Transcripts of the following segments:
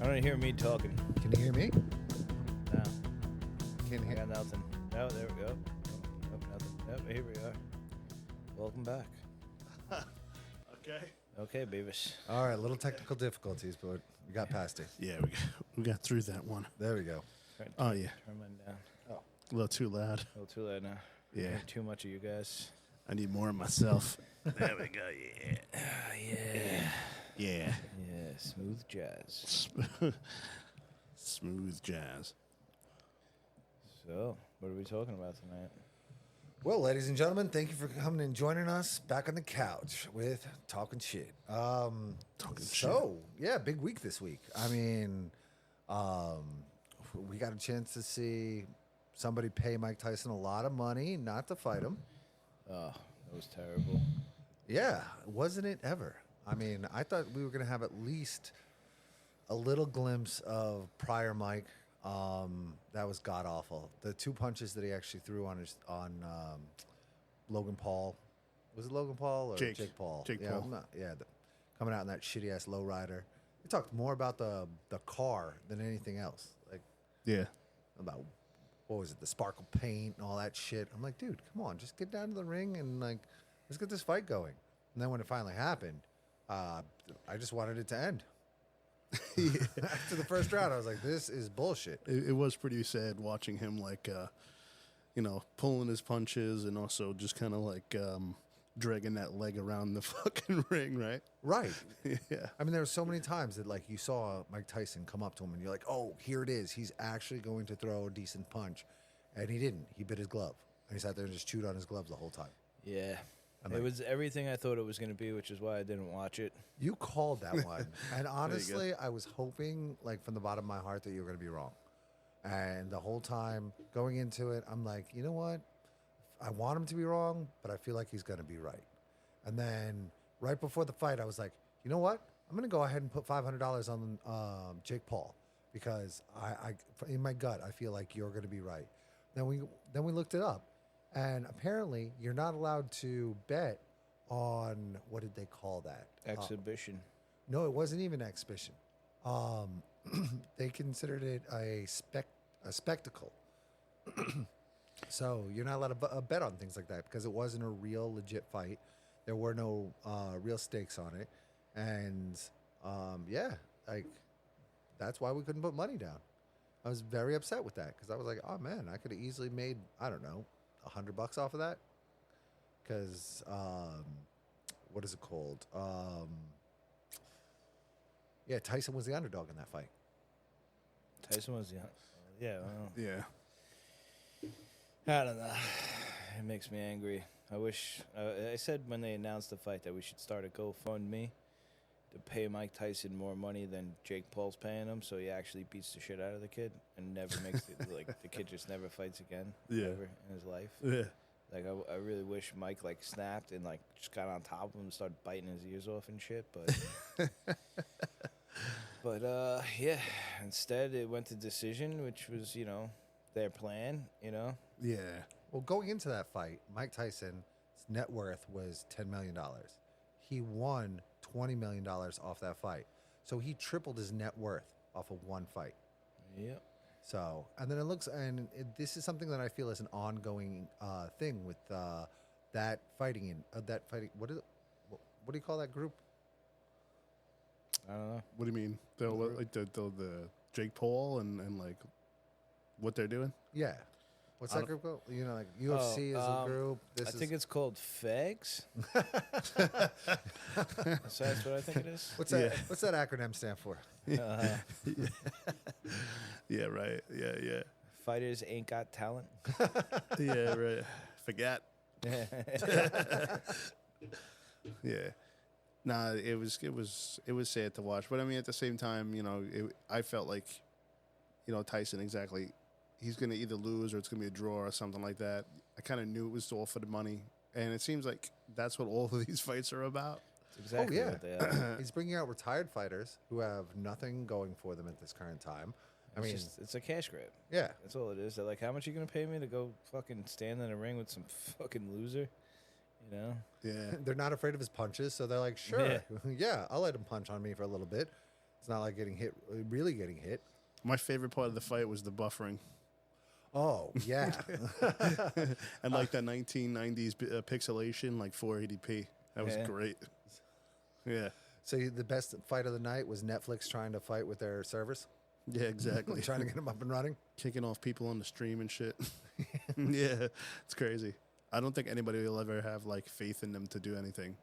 don't hear me talking. Can you hear me? No. Can't I hear. got nothing. No, there we go. Nope, nothing. Yep, here we are. Welcome back. Okay. Okay, Beavis. All right, little technical difficulties, but we got past it. Yeah, we got through that one. There we go. Oh, yeah. Turn mine down. Oh, A little too loud. A little too late now. Yeah. Too much of you guys. I need more of myself. There we go. Yeah. Yeah. Yeah. Yeah. Smooth jazz. Smooth jazz. So, what are we talking about tonight? well, ladies and gentlemen, thank you for coming and joining us back on the couch with Talking Shit. Yeah, big week this week. I mean, we got a chance to see somebody pay Mike Tyson a lot of money not to fight him. Oh, that was terrible. Yeah, wasn't it ever? I mean, I thought we were going to have at least a little glimpse of prior Mike. That was god awful. The two punches that he actually threw on Logan Paul. Was it Logan Paul or Jake Paul? Jake yeah, Paul. Coming out in that shitty ass lowrider. We talked more about the car than anything else. Like Yeah. about what was it, the sparkle paint and all that shit. I'm like, dude, come on, just get down to the ring and like let's get this fight going. And then when it finally happened, I just wanted it to end. After the first round, I was like, this is bullshit. It was pretty sad watching him, like, pulling his punches and also just kind of like dragging that leg around the fucking ring, right? Right. Yeah. I mean, there were so many times that like you saw Mike Tyson come up to him and you're like, oh, here it is. He's actually going to throw a decent punch. And he didn't. He bit his glove. And he sat there and just chewed on his gloves the whole time. Yeah. I'm It like- was everything I thought it was going to be, which is why I didn't watch it. You called that one. And go. honestly, I was hoping, like, from the bottom of my heart that you were going to be wrong. And the whole time going into it, I'm like, you know what? I want him to be wrong, but I feel like he's going to be right. And then right before the fight, I was like, you know what? I'm going to go ahead and put $500 on Jake Paul because I in my gut, I feel like you're going to be right. Then we looked it up. And apparently, you're not allowed to bet on, what did they call that? Exhibition. No, it wasn't even an exhibition. They considered it a spectacle. So you're not allowed to bet on things like that because it wasn't a real, legit fight. There were no real stakes on it. And, that's why we couldn't put money down. I was very upset with that because I was like, oh, man, I could have easily made, I don't know, $100 off of that. Because, what is it called? Tyson was the underdog in that fight. Tyson was yeah. Well, Yeah. I don't know. It makes me angry. I wish I said when they announced the fight that we should start a GoFundMe to pay Mike Tyson more money than Jake Paul's paying him, so he actually beats the shit out of the kid and never makes the kid just never fights again ever in his life. Yeah. Like I really wish Mike like snapped and like just got on top of him and started biting his ears off and shit, but yeah. Instead, it went to decision, which was their plan. Yeah. Well, going into that fight, Mike Tyson's net worth was $10 million. He won $20 million off that fight. So he tripled his net worth off of one fight. Yep. So, and then this is something that I feel is an ongoing thing with that fighting. What do you call that group? I don't know. What do you mean? The Jake Paul and like what they're doing? Yeah. What's that group called? Like UFC is a group. I think it's called FAGS. So that's what I think it is. What's that? What's that acronym stand for? Yeah, right. Yeah. Fighters ain't got talent. Yeah, right. Forget. Yeah. Nah, it was sad to watch. But I mean, at the same time, I felt like, Tyson exactly. He's going to either lose or it's going to be a draw or something like that. I kind of knew it was all for the money. And it seems like that's what all of these fights are about. It's exactly what they are. He's bringing out retired fighters who have nothing going for them at this current time. It's a cash grab. Yeah. That's all it is. They're like, how much are you going to pay me to go fucking stand in a ring with some fucking loser? Yeah. They're not afraid of his punches, so they're like, sure, yeah, I'll let him punch on me for a little bit. It's not like getting hit, really getting hit. My favorite part of the fight was the buffering. Oh, yeah. And like that 1990s pixelation, like 480p. That was Yeah. great. Yeah. So the best fight of the night was Netflix trying to fight with their servers, Yeah, exactly. trying to get them up and running. Kicking off people on the stream and shit. Yeah, it's crazy. I don't think anybody will ever have like faith in them to do anything.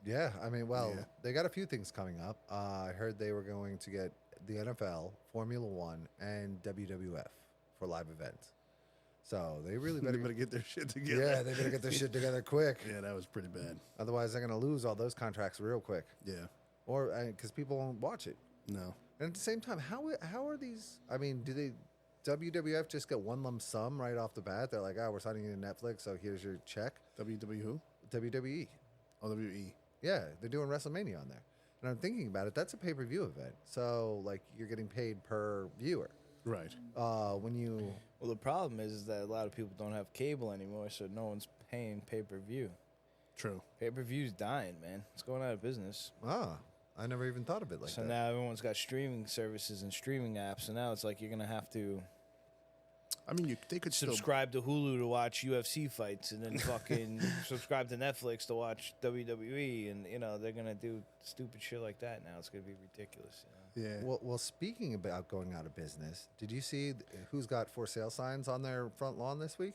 Yeah, I mean, well, Yeah. they got a few things coming up. I heard they were going to get the NFL, Formula One, and WWF for live events. So they really They better, better get their shit together. yeah, they better get their shit together quick. Yeah, that was pretty bad. Otherwise, they're going to lose all those contracts real quick, Yeah. or because people won't watch it. No. And at the same time, how are these? I mean, do they WWF just get one lump sum right off the bat? They're like, oh, we're signing you to Netflix, so here's your check. WWE who? WWE. Oh, WWE. Yeah, they're doing WrestleMania on there. And I'm thinking about it. That's a pay-per-view event. So, like, you're getting paid per viewer. Right. When you... Well, the problem is that a lot of people don't have cable anymore, so no one's paying pay-per-view. True. Pay-per-view's dying, man. It's going out of business. I never even thought of it like So that. now everyone's got streaming services and streaming apps, and now it's like you're going to have to I mean, they could still. subscribe to Hulu to watch UFC fights and then fucking subscribe to Netflix to watch WWE, and, you know, they're going to do stupid shit like that now. It's going to be ridiculous, you know? Yeah. Well, speaking about going out of business, did you see who's got for sale signs on their front lawn this week?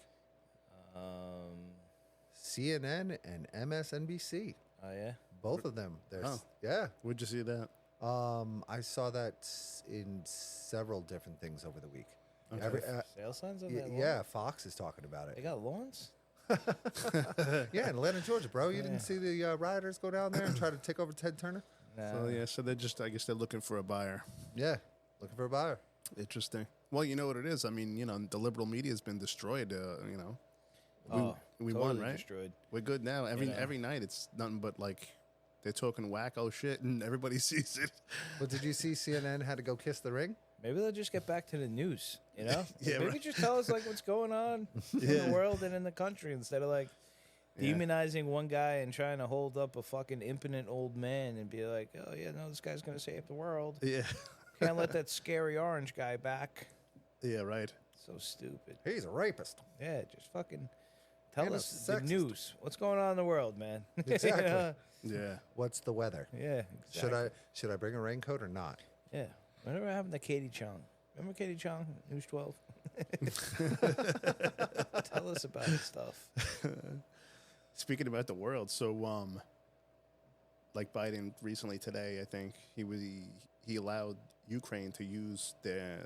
CNN and MSNBC. Oh, yeah? Both of them. Oh. Yeah. Where'd you see that? I saw that in several different things over the week. Okay. Sale signs on that lawn? Yeah, Fox is talking about They it. got lawns? Yeah, in Atlanta, Georgia, bro. You didn't see the rioters go down there and try to take over Ted Turner? Nah. So yeah, so they're just. I guess they're looking for a buyer. Yeah, looking for a buyer. Interesting. Well, you know what it is. I mean, you know, the liberal media has been destroyed. You know, we won, totally right? Destroyed. We're good now. Every Yeah. every night, it's nothing but like they're talking wacko shit, and everybody sees it. But did you see CNN had to go kiss the ring? Maybe they'll just get back to the news, you know? Yeah, Maybe right. just tell us, like, what's going on in Yeah. the world and in the country instead of, like, Yeah. demonizing one guy and trying to hold up a fucking impotent old man and be like, oh, yeah, no, this guy's going to save the world. Yeah. Can't let that scary orange guy back. Yeah. Right. So stupid. He's a rapist. Yeah, just fucking tell And a us the sexist. news. What's going on in the world, man? Exactly. Yeah, Yeah. What's the weather? yeah, exactly. Should I bring a raincoat or not? Yeah. Whatever happened to Katie Chung? Remember Katie Chung, News 12? Tell us about this stuff. Speaking about the world, so like Biden recently today, I think he allowed Ukraine to use the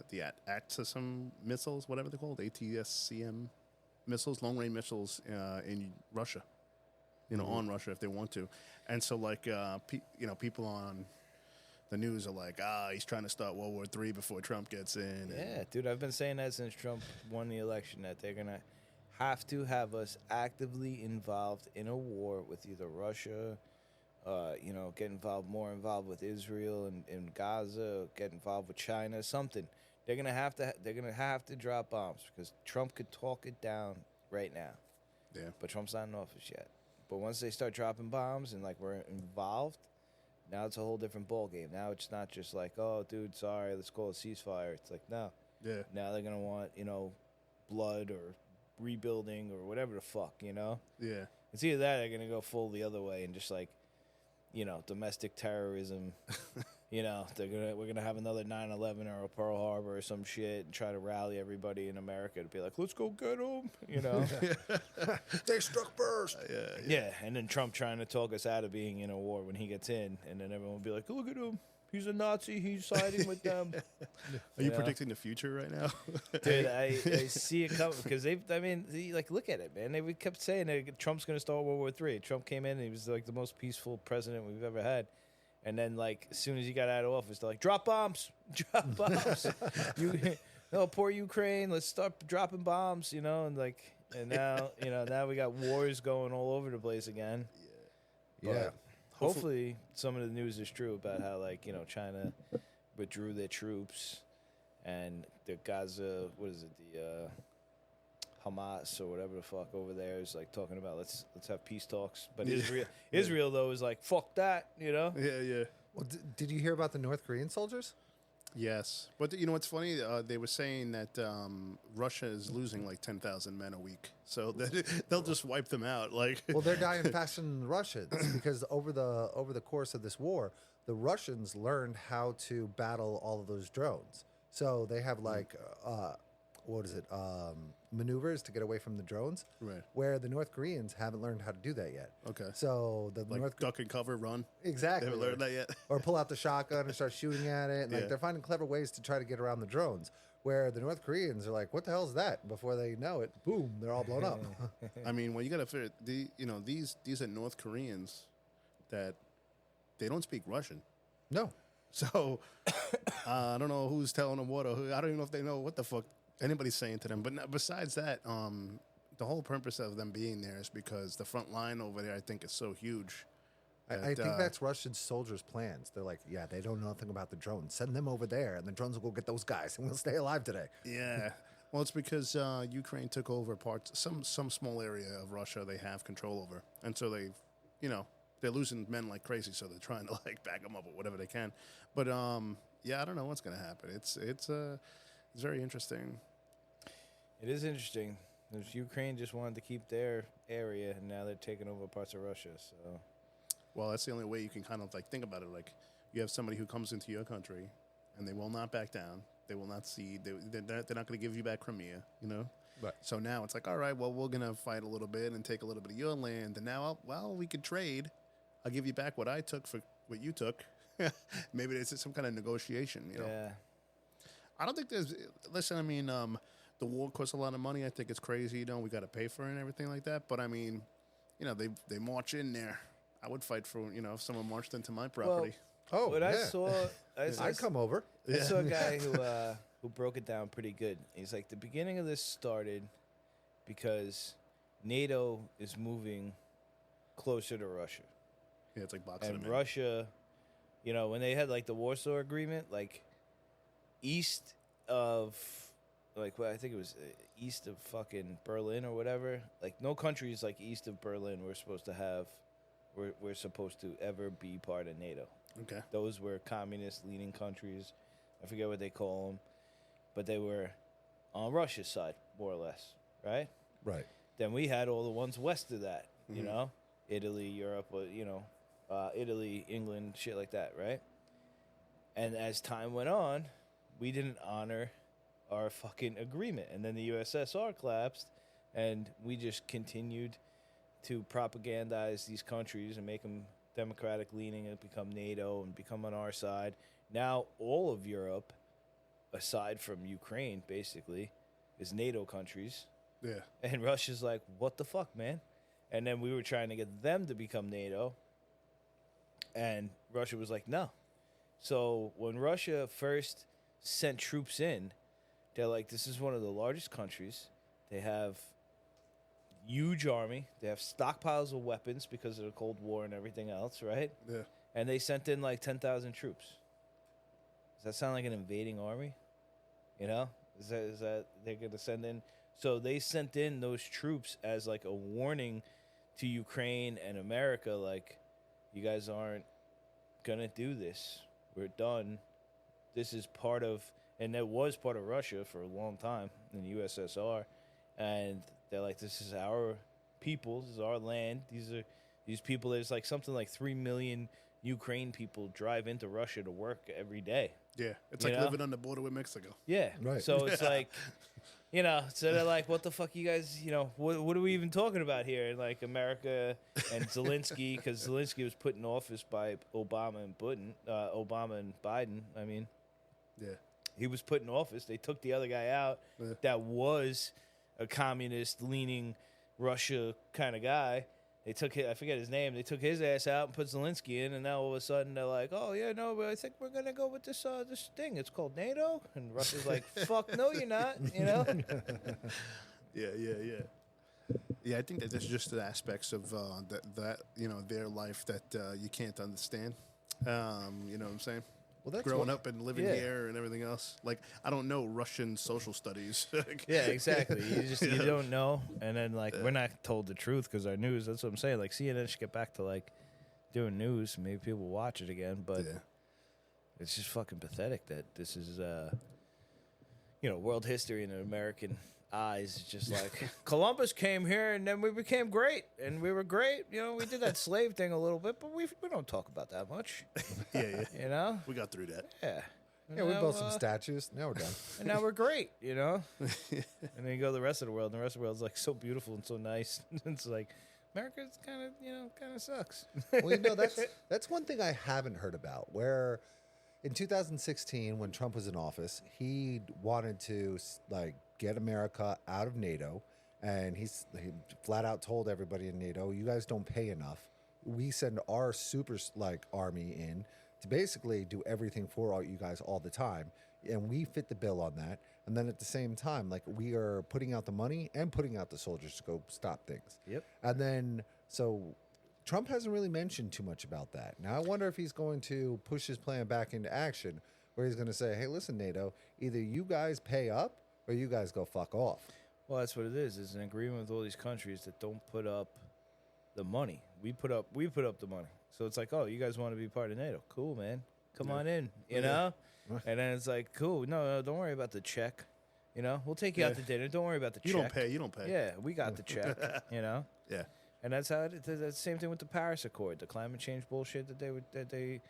ATSM missiles, whatever they're called, ATSCM missiles, long range missiles in Russia. You know, on Russia if they want to, and so like you know, people on the news are like, he's trying to start World War III before Trump gets in. Yeah, dude, I've been saying that since Trump won the election, that they're going to have to have us actively involved in a war with either Russia, you know, get more involved with Israel and Gaza, get involved with China, something. They're going to have to drop bombs because Trump could talk it down right now. Yeah. But Trump's not in office yet. But once they start dropping bombs and, like, we're involved, now it's a whole different ballgame. Now it's not just like, oh, dude, sorry, let's call a ceasefire. It's like, no. Yeah. Now they're going to want, you know, blood or rebuilding or whatever the fuck, you know? Yeah. It's either that or they're going to go full the other way and just, like, you know, domestic terrorism. You know, we're gonna have another 9/11 or a Pearl Harbor or some shit and try to rally everybody in America to be like, let's go get them, you know? They struck first. Yeah, and then Trump trying to talk us out of being in a war when he gets in, and then everyone will be like, look at him. He's a Nazi. He's siding with them. Are you Yeah. predicting the future right now? Dude, I see it coming because look at it, man. We kept saying that Trump's going to start World War III. Trump came in and he was like the most peaceful president we've ever had. And then, like, as soon as he got out of office, they're like, drop bombs. Drop bombs. Poor Ukraine. Let's start dropping bombs, you know? And now, you know, now we got wars going all over the place again. Yeah. But hopefully some of the news is true about how, like, you know, China withdrew their troops and the Gaza, what is it, the Hamas or whatever the fuck over there is like talking about let's have peace talks. But Israel though is like, fuck that, you know? Yeah. Well, did you hear about the North Korean soldiers? Yes, but you know what's funny? They were saying that Russia is losing like 10,000 men a week, so they'll just wipe them out. Like, Well, they're dying faster than the Russians because over the course of this war, the Russians learned how to battle all of those drones. So they have like what is it? Maneuvers to get away from the drones. Right. Where the North Koreans haven't learned how to do that yet. Okay. So the Like duck and cover, run. Exactly. They haven't learned that yet. Or pull out the shotgun and start shooting at it. And like they're finding clever ways to try to get around the drones. Where the North Koreans are like, "What the hell is that?" Before they know it, boom, they're all blown up. I mean, when you got to figure, these are North Koreans that they don't speak Russian. No. So I don't know who's telling them what, or I don't even know if they know what the fuck anybody's saying to them. But besides that, the whole purpose of them being there is because the front line over there, I think, is so huge. I think that's Russian soldiers' plans. They're like, yeah, they don't know nothing about the drones. Send them over there, and the drones will go get those guys, and we'll stay alive today. Yeah. Well, it's because Ukraine took over some small area of Russia they have control over, and so they're losing men like crazy. So they're trying to like back them up or whatever they can. But yeah, I don't know what's gonna happen. It's very interesting. It is interesting. Because Ukraine just wanted to keep their area, and now they're taking over parts of Russia. So, well, that's the only way you can kind of like think about it. Like you have somebody who comes into your country, and they will not back down. They will not cede. They're not going to give you back Crimea. You know. Right. So now it's like, all right, well, we're gonna fight a little bit and take a little bit of your land, and now, we could trade. I'll give you back what I took for what you took. Maybe it's some kind of negotiation. You know. yeah. I don't think there's. Listen, I mean, the war costs a lot of money. I think it's crazy. You know, we got to pay for it and everything like that. But I mean, they march in there. I would fight for if someone marched into my property. Oh, But yeah. I'd come over. I saw a guy who broke it down pretty good. He's like, the beginning of this started because NATO is moving closer to Russia. Yeah, it's like boxing. And Russia, when they had like the Warsaw Agreement, like east of, I think it was east of fucking Berlin or whatever. Like no countries like east of Berlin we're supposed to ever be part of NATO. Okay. Those were communist-leaning countries. I forget what they call them, but they were on Russia's side, more or less, right? Right. Then we had all the ones west of that, Mhm. Italy, Europe, Italy, England, shit like that, right? And as time went on, we didn't honor our fucking agreement. And then the USSR collapsed, and we just continued to propagandize these countries and make them democratic leaning and become NATO and become on our side. Now all of Europe, aside from Ukraine, basically, is NATO countries. Yeah. And Russia's like, what the fuck, man? And then we were trying to get them to become NATO. And Russia was like, no. So when Russia first sent troops in, they're like, this is one of the largest countries. They have huge army. They have stockpiles of weapons because of the Cold War and everything else, right? Yeah. And they sent in like 10,000 troops. Does that sound like an invading army? Is that they're going to send in? So they sent in those troops as like a warning to Ukraine and America, like, you guys aren't going to do this. We're done. This is part of, and that was part of Russia for a long time in the USSR. And they're like, this is our people. This is our land. These people, there's like something like 3 million Ukraine people drive into Russia to work every day. Yeah. It's like living on the border with Mexico. Yeah. Right. So it's like, so they're like, what the fuck you guys, what are we even talking about here? And like America and Zelensky, because Zelensky was put in office by Obama and Biden. I mean, Yeah. he was put in office. They took the other guy out that was a communist-leaning Russia kind of guy. They took I forget his name. They took his ass out and put Zelensky in, and now all of a sudden they're like, "Oh yeah, no, but I think we're gonna go with this thing. It's called NATO." And Russia's like, "Fuck no, you're not." Yeah. Yeah, I think that there's just the aspects of that their life that you can't understand. You know what I'm saying? Well, that's Growing up and living Yeah. here and everything else. Like, I don't know Russian social studies. Yeah, exactly. You don't know, and then like we're not told the truth because our news. That's what I'm saying. Like CNN should get back to like doing news. Maybe people will watch it again, but Yeah. it's just fucking pathetic that this is, world history in American eyes. It's just like Columbus came here and then we became great and we were great. We did that slave thing a little bit, but we don't talk about that much. Yeah. We got through that. Yeah. Yeah, we built some statues. Now we're done. And now we're great, And then you go to the rest of the world, and the rest of the world's like so beautiful and so nice. It's like America's kind of sucks. Well, that's one thing I haven't heard about. Where in 2016, when Trump was in office, he wanted to get America out of NATO, and he flat out told everybody in NATO, "You guys don't pay enough. We send our super army in to basically do everything for all you guys all the time, and we fit the bill on that." And then at the same time, we are putting out the money and putting out the soldiers to go stop things. Yep. And then so Trump hasn't really mentioned too much about that. Now I wonder if he's going to push his plan back into action, where he's going to say, "Hey, listen, NATO, either you guys pay up or you guys go fuck off." Well, that's what it is. It's an agreement with all these countries that don't put up the money. We put up the money. So it's like, oh, you guys want to be part of NATO? Cool, man. Come on in, you know? And then it's like, cool. No, don't worry about the check. We'll take you out to dinner. Don't worry about the check. You don't pay. Yeah, we got the check, Yeah. And that's how that's the same thing with the Paris Accord, the climate change bullshit that they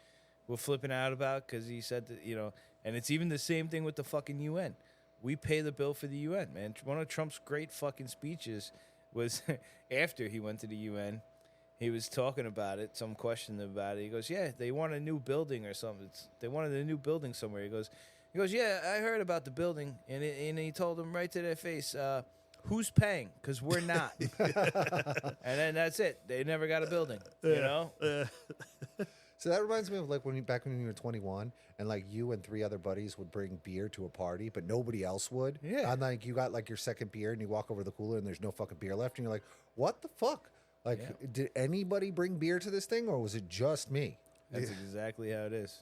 were flipping out about because he said that, and it's even the same thing with the fucking UN. We pay the bill for the UN, man. One of Trump's great fucking speeches was after he went to the UN. He was talking about it, some question about it. He goes, yeah, they want a new building or something. They wanted a new building somewhere. He goes, yeah, I heard about the building. And he told them right to their face, who's paying? Because we're not. And then that's it. They never got a building, So that reminds me of back when you were 21 and you and 3 other buddies would bring beer to a party, but nobody else would. Yeah. And you got your second beer and you walk over to the cooler and there's no fucking beer left. And you're like, what the fuck? Did anybody bring beer to this thing or was it just me? That's exactly how it is.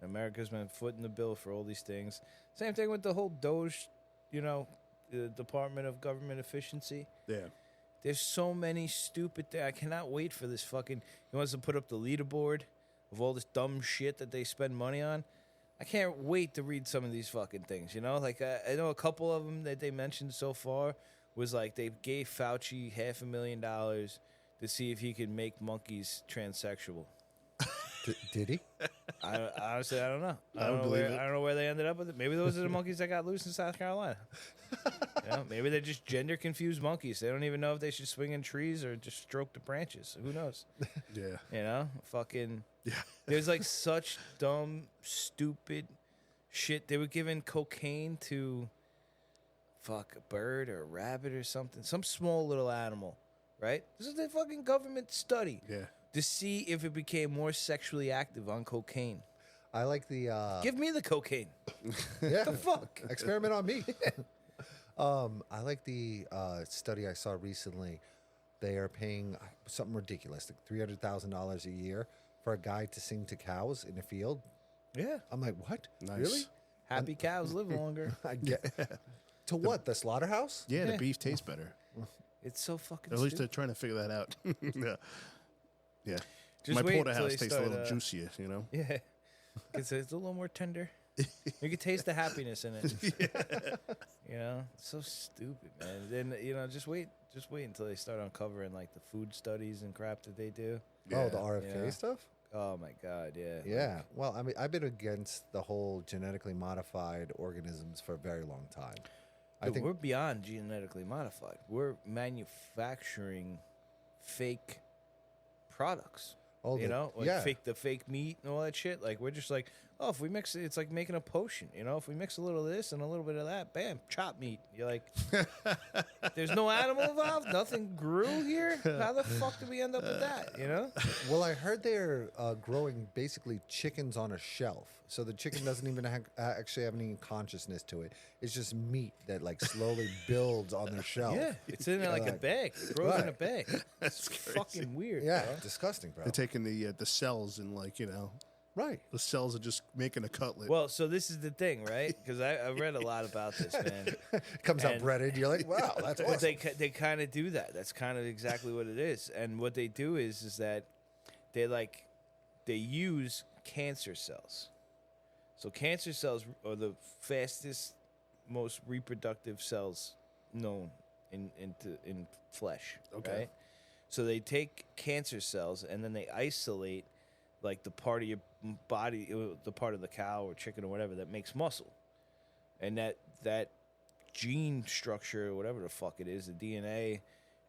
America's been footing the bill for all these things. Same thing with the whole Doge, the Department of Government Efficiency. Yeah. There's so many stupid things. I cannot wait for this fucking... He wants to put up the leaderboard of all this dumb shit that they spend money on. I can't wait to read some of these fucking things, I know a couple of them that they mentioned so far was they gave Fauci $500,000 to see if he could make monkeys transsexual. Did he? Honestly, I don't know. I don't believe it. I don't know where they ended up with it. Maybe those are the monkeys that got loose in South Carolina. Maybe they're just gender confused monkeys. They don't even know if they should swing in trees or just stroke the branches. Who knows? Yeah. Fucking. Yeah. There's such dumb, stupid shit. They were giving cocaine to a bird or a rabbit or something, some small little animal, right? This is the fucking government study. Yeah. To see if it became more sexually active on cocaine. I like the... Give me the cocaine. Yeah. The fuck? Experiment on me. I like the study I saw recently. They are paying something ridiculous, $300,000 a year for a guy to sing to cows in a field. Yeah. I'm like, what? Nice. Really? Happy cows live longer. I get To what? The slaughterhouse? Yeah, the beef tastes better. It's so fucking At least they're stupid. trying to figure that out. Yeah. Just My wait porterhouse till they tastes a little start, juicier, Yeah. It's a little more tender. You can taste the happiness in it. It's so stupid, man. Then, just wait until they start uncovering the food studies and crap that they do. Oh, the RFK Yeah. stuff? Oh my God, yeah. Yeah. Well, I mean, I've been against the whole genetically modified organisms for a very long time. I think we're beyond genetically modified. We're manufacturing fake products. The fake meat and all that shit. We're just if we mix it, it's like making a potion. If we mix a little of this and a little bit of that, bam, chopped meat. You're like, there's no animal involved. Nothing grew here. How the fuck did we end up with that? Well, I heard they're growing basically chickens on a shelf. So the chicken doesn't even actually have any consciousness to it. It's just meat that slowly builds on their shelf. Yeah, it's in a bag. It grows in a bag. It's fucking weird. Yeah, bro. disgusting, bro. They're taking the cells and Right. the cells are just making a cutlet. Well, so this is the thing, right? Because I read a lot about this, man. It comes out And- breaded. You're like, wow, that's But awesome. they kind of do that. That's kind of exactly what it is. And what they do is that they use cancer cells. So cancer cells are the fastest, most reproductive cells known in flesh. Okay. Right? So they take cancer cells and then they isolate like the part of your body, the part of the cow or chicken or whatever that makes muscle, and that gene structure or whatever the fuck it is, the DNA,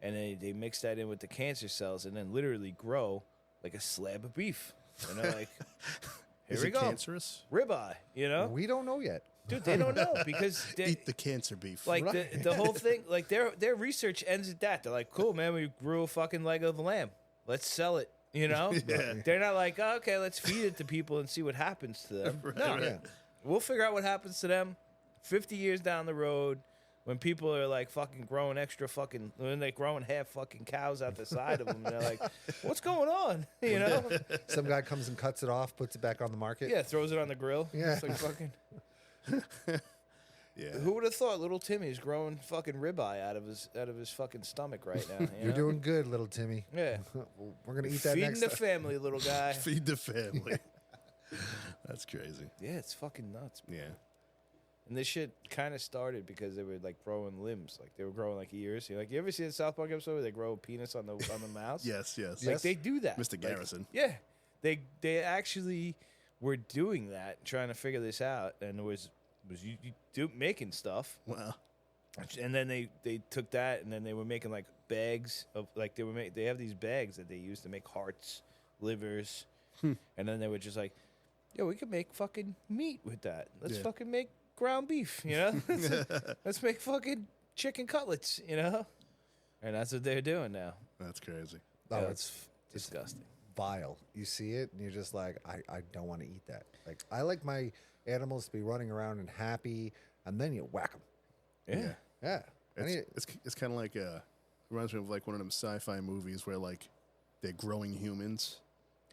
and they mix that in with the cancer cells and then literally grow like a slab of beef. You know, like here Is we it go, cancerous? ribeye. You know, We don't know yet. dude, they don't know because Eat the cancer beef. like Right. the whole thing, like their research ends at that. They're like, cool, man, we grew a fucking leg of lamb. Let's sell it. You know, Yeah. They're not like, oh, okay, let's feed it to people and see what happens to them. No, Yeah. we'll figure out what happens to them 50 years down the road when people are like fucking growing extra fucking, when they're growing half fucking cows out the side of them. And they're like, what's going on? You know? Some guy comes and cuts it off, puts it back on the market. Yeah, throws it on the grill. Yeah. It's like fucking. Yeah. Who would have thought little Timmy's growing fucking ribeye out of his fucking stomach right now? You You're know? doing good, little Timmy. Yeah. We're gonna eat that Feeding next the time. family, little guy. Feed the family. That's crazy. Yeah, it's fucking nuts. Yeah. And this shit kind of started because they were like growing limbs, like they were growing like ears. Like, you ever see the South Park episode where they grow a penis on the mouse? Yes, yes. Like they do that. Mr. Like, Garrison. yeah, they actually were doing that, trying to figure this out, and it was making stuff, Wow. and then they took that, and then they were making like bags of like they have these bags that they use to make hearts, livers, and then they were just like, yo, we could make fucking meat with that. Let's Yeah. fucking make ground beef, you know? Let's make fucking chicken cutlets, you know? And that's what they're doing now. That's crazy. Oh, Yeah, it's disgusting. vile. You see it and you're just like, I don't want to eat that. Like I like my animals to be running around and happy, and then you whack them. Yeah. Yeah. I need- It's kind of like reminds me of like one of them sci-fi movies where like they're growing humans.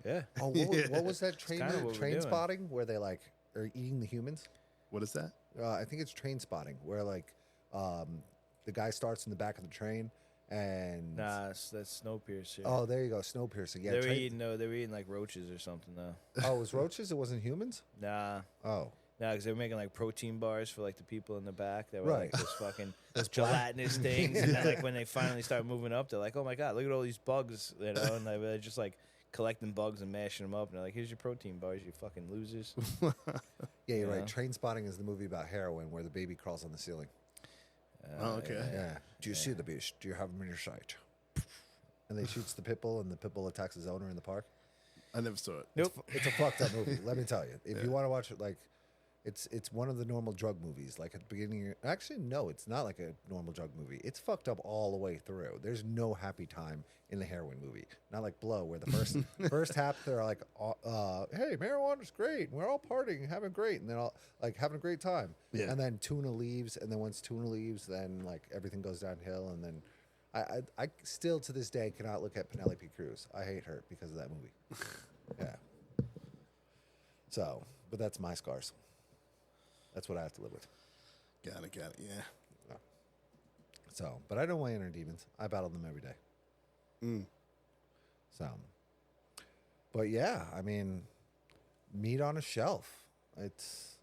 Yeah. oh, what was that kinda what we're train doing. spotting where they like are eating the humans? What is that? I think it's train spotting where like the guy starts in the back of the train and Nah, that's Snowpiercer. oh, there you go, Snowpiercer. Yeah, they were train- eating like roaches or something though. oh, it was roaches. It wasn't humans. Nah. Oh, No, because they were making like protein bars for like the people in the back. They were Right. like this fucking gelatinous things. And then like when they finally start moving up, they're like, oh my God, look at all these bugs, you know? And they're just like collecting bugs and mashing them up. And they're like, here's your protein bars, you fucking losers. yeah, you're Yeah. right. Train spotting is the movie about heroin where the baby crawls on the ceiling. Oh, okay. Yeah. Do you see the beast? Do you have him in your sight? And they shoots the pit bull, and the pit bull attacks his owner in the park. I never saw it. Nope. It's a fucked up movie. Let me tell you. If you want to watch it, like, it's one of the normal drug movies. Like at the beginning, actually, no, it's not like a normal drug movie. It's fucked up all the way through. There's no happy time in the heroin movie. Not like Blow, where the first half they're like, hey, marijuana's great. We're all partying, having great, and then all like having a great time. Yeah. And then Tuna leaves, and then once Tuna leaves, then like everything goes downhill, and then. I still to this day cannot look at Penelope Cruz. I hate her because of that movie. Yeah. So, but that's my scars. That's what I have to live with. Got it. Yeah. So, but I don't weigh inner demons. I battle them every day. Mm. So, but yeah, I mean, meat on a shelf. It's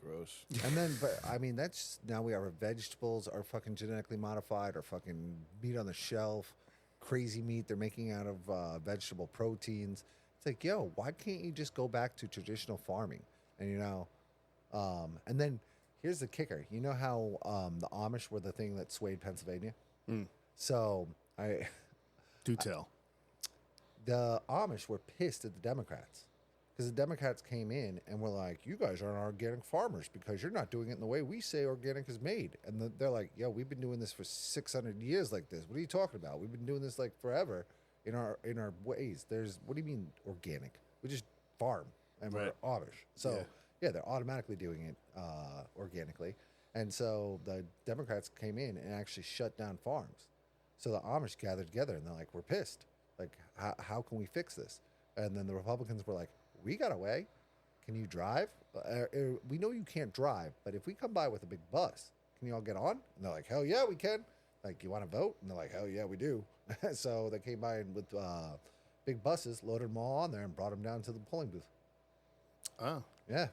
gross. and then, but I mean, that's now we have our vegetables are fucking genetically modified, or fucking meat on the shelf, crazy meat they're making out of vegetable proteins. It's like, yo, why can't you just go back to traditional farming? And you know, and then here's the kicker. You know how the Amish were the thing that swayed Pennsylvania? Mm. So Do tell. the Amish were pissed at the Democrats. Because the Democrats came in and were like, you guys aren't organic farmers because you're not doing it in the way we say organic is made. And they're like, yo, we've been doing this for 600 years like this. What are you talking about? We've been doing this like forever in our ways. What do you mean organic? We just farm and Right. we're Amish. So, yeah, they're automatically doing it organically. And so the Democrats came in and actually shut down farms. So the Amish gathered together and they're like, we're pissed. Like, how can we fix this? And then the Republicans were like, we got a way. Can you drive? We know you can't drive, but if we come by with a big bus, can you all get on? And they're like, hell yeah, we can. Like, you want to vote? And they're like, hell yeah, we do. So they came by with big buses, loaded them all on there, and brought them down to the polling booth. Oh. Yeah.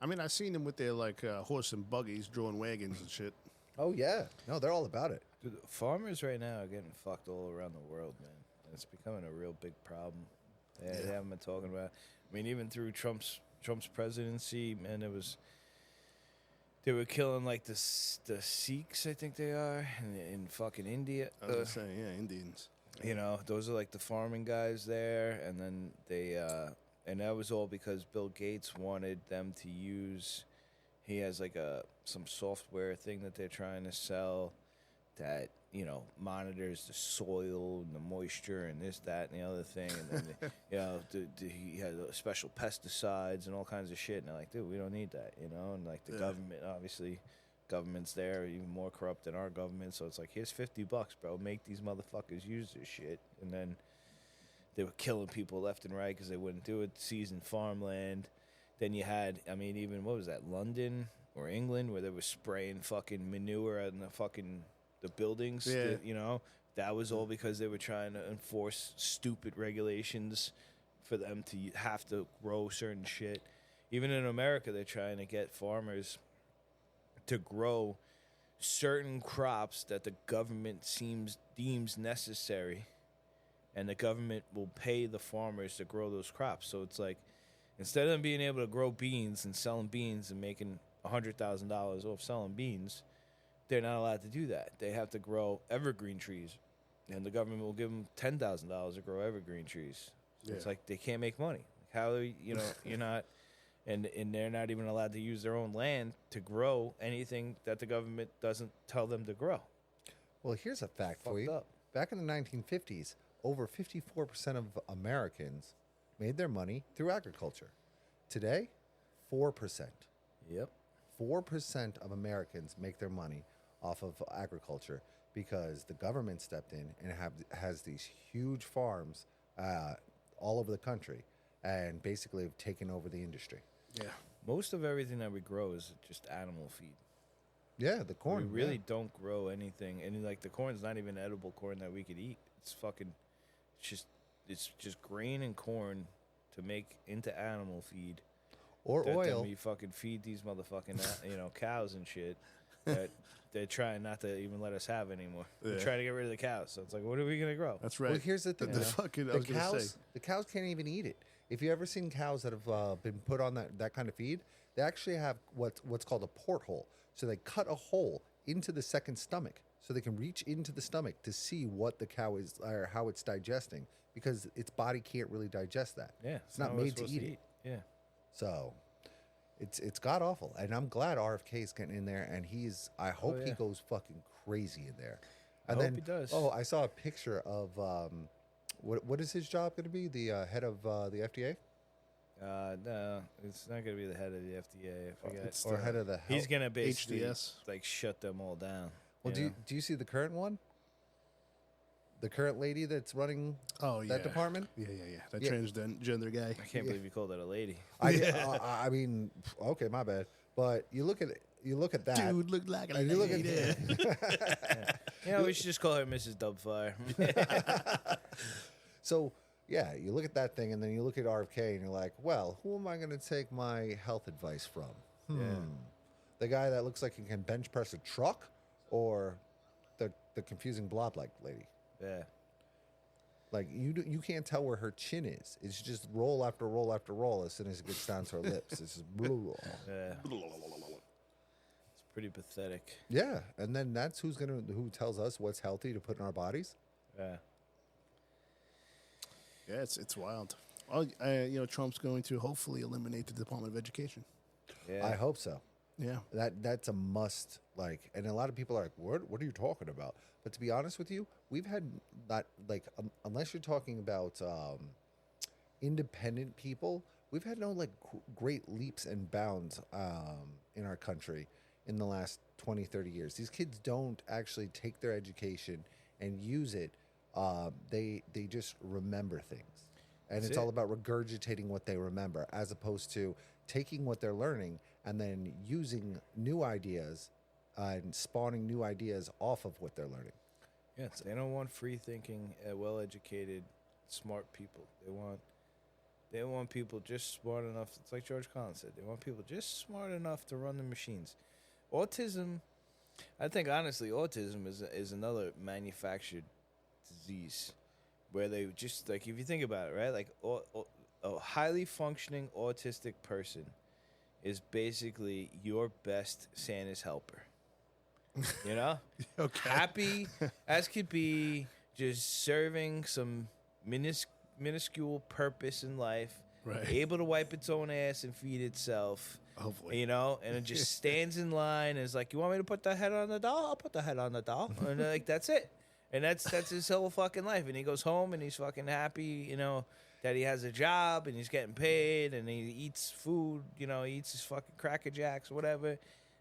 I mean, I seen them with their like horse and buggies, drawing wagons and shit. Oh yeah. No, they're all about it. Dude, farmers right now are getting fucked all around the world, man. And it's becoming a real big problem. They haven't been talking about. I mean, even through Trump's presidency, man, they were killing like the Sikhs, I think they are, in fucking India. I was gonna say, yeah, Indians. You know, those are like the farming guys there, and then and that was all because Bill Gates wanted them to use. He has like some software thing that they're trying to sell that monitors the soil and the moisture and this, that, and the other thing, and then he had special pesticides and all kinds of shit. And they're like, dude, we don't need that, and like the government, obviously. Governments there are even more corrupt than our government, so it's like, here's $50, bro. Make these motherfuckers use this shit. And then they were killing people left and right because they wouldn't do it. Seizing farmland. Then you had, I mean, even what was that, London or England, where they were spraying fucking manure in the buildings. Yeah. That was all because they were trying to enforce stupid regulations for them to have to grow certain shit. Even in America, they're trying to get farmers to grow certain crops that the government deems necessary, and the government will pay the farmers to grow those crops. So it's like, instead of them being able to grow beans and selling beans and making $100,000 off selling beans, they're not allowed to do that. They have to grow evergreen trees, and the government will give them $10,000 to grow evergreen trees. So it's like they can't make money. How you're not. And they're not even allowed to use their own land to grow anything that the government doesn't tell them to grow. Well, here's a fact for you. Up. Back in the 1950s, over 54% of Americans made their money through agriculture. Today, 4%. Yep. 4% of Americans make their money off of agriculture because the government stepped in and has these huge farms all over the country and basically have taken over the industry. Yeah. Most of everything that we grow is just animal feed. Yeah, the corn. We really don't grow anything, and like the corn's not even edible corn that we could eat. It's just grain and corn to make into animal feed, or that oil. Then we fucking feed these motherfucking cows and shit that they're trying not to even let us have anymore. Yeah. We're trying to get rid of the cows, so it's like, what are we gonna grow? That's right. Well, here's the thing. The cows can't even eat it. If you ever seen cows that have been put on that kind of feed, they actually have what's called a porthole. So they cut a hole into the second stomach so they can reach into the stomach to see what the cow is or how it's digesting, because its body can't really digest that. Yeah, it's not made to eat it. Yeah. So it's god awful, and I'm glad RFK is getting in there, and I hope he goes fucking crazy in there. And I hope he does. Oh, I saw a picture of what is his job going to be? The head of the FDA? No, it's not going to be the head of the FDA. I forget. It's the head of the health. He's going to basically HDS. like shut them all down. Well, do you see the current one? The current lady that's running that department? Yeah. That transgender guy. I can't believe you called that a lady. I mean, okay, my bad. But you look at that. Dude looked like a and you look lady. at We should just call her Mrs. Dubfire. So, yeah, you look at that thing, and then you look at RFK, and you're like, well, who am I going to take my health advice from? The guy that looks like he can bench press a truck, or the confusing blob-like lady? Yeah. Like, you can't tell where her chin is. It's just roll after roll after roll as soon as it gets down to her lips. It's just blah. Yeah. It's pretty pathetic. Yeah, and then that's who tells us what's healthy to put in our bodies. Yeah. Yeah, it's wild. Well, Trump's going to hopefully eliminate the Department of Education. Yeah. I hope so. Yeah. That's a must. Like, and a lot of people are like, what are you talking about? But to be honest with you, we've had not like unless you're talking about independent people, we've had no like great leaps and bounds in our country in the last 20, 30 years. These kids don't actually take their education and use it. They just remember things. And it's all about regurgitating what they remember, as opposed to taking what they're learning and then using new ideas and spawning new ideas off of what they're learning. Yes, they don't want free thinking, well-educated smart people. They want people just smart enough. It's like George Collins said. They want people just smart enough to run the machines. Autism, I think honestly, autism is another manufactured disease where they just like if you think about it, right? Like a highly functioning autistic person is basically your best Santa's helper. You know, Okay. happy as could be, just serving some minuscule purpose in life, Right. able to wipe its own ass and feed itself. Hopefully. You know, and it just stands in line and is like, "You want me to put the head on the doll? I'll put the head on the doll," and like that's it. And that's his whole fucking life. And he goes home and he's fucking happy, you know, that he has a job and he's getting paid and he eats food, you know, he eats his fucking Cracker Jacks or whatever.